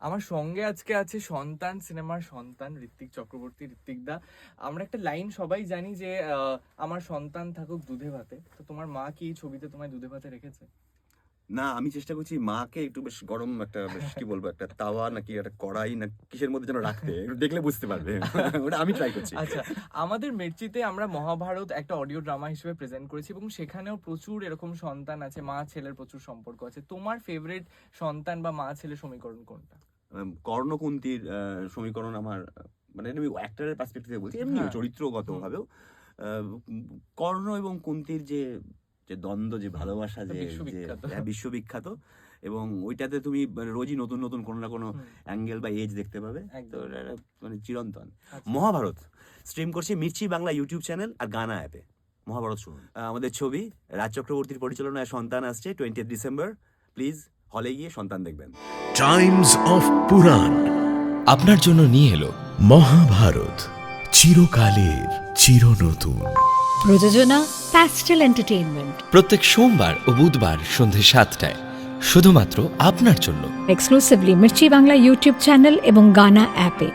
আমার সঙ্গে আজকে আছে সন্তান সিনেমার সন্তান ঋত্বিক চক্রবর্তী, ঋত্বিক দা। আমরা একটা লাইন সবাই জানি যে আমার সন্তান থাকুক দুধে ভাতে। তো তোমার মা কি এই ছবিতে তোমায় দুধে ভাতে রেখেছে? না, আমি চেষ্টা করছি মাকে একটু বেশ গরম একটা বেশ কি বলবো একটা তাওয়া নাকি একটা কড়াই না কিসের মধ্যে যেন রাখতে, একটু দেখলে বুঝতে পারবে। ওটা আমি ট্রাই করছি। আচ্ছা, আমাদের মির্চিতে আমরা মহাভারত একটা অডিও ড্রামা হিসেবে প্রেজেন্ট করেছি এবং সেখানেও প্রচুর এরকম সন্তান আছে, মা ছেলের প্রচুর সম্পর্ক আছে। তোমার ফেভারিট সন্তান বা মা ছেলে সমীকরণ কোনটা? কর্ণকুন্তির সমীকরণ আমার মানে আমি অ্যাক্টরের পার্সপেক্টিভে বলছি, এমনি হ্যাঁ। চরিত্রগত ভাবেও কর্ণ এবং কুন্তির যে যে দ্বন্দ্ব, যে ভালোবাসা, তো যে যে বিশ্ববিখ্যাত। বিশ্ববিখ্যাত, এবং ওইটাতে তুমি মানে রোজই নতুন নতুন কোনো না কোনো অ্যাঙ্গেল বা এজ দেখতে পাবে। তো একদম। এটা একটা মানে চিরন্তন। আচ্ছা। মহাভারত স্ট্রিম করছি মির্চি বাংলা ইউটিউব চ্যানেল আর গানা অ্যাপে। মহাভারত শুনুন। আমাদের ছবি রাজ চক্রবর্তীর পরিচালনায় সন্তান আসছে 20 ডিসেম্বর। প্লিজ হলে গিয়ে সন্তান দেখবেন। টাইমস অফ পুরাণ আপনার জন্য নিয়ে এলো মহাভারত, চিরকালের চিরনতুন। প্রযোজনা প্যাস্টেল এন্টারটেইনমেন্ট। প্রত্যেক সোমবার ও বুধবার সন্ধে 7টায় শুধুমাত্র আপনার জন্য। Exclusively Mirchi Bangla YouTube channel এবং গানা অ্যাপে।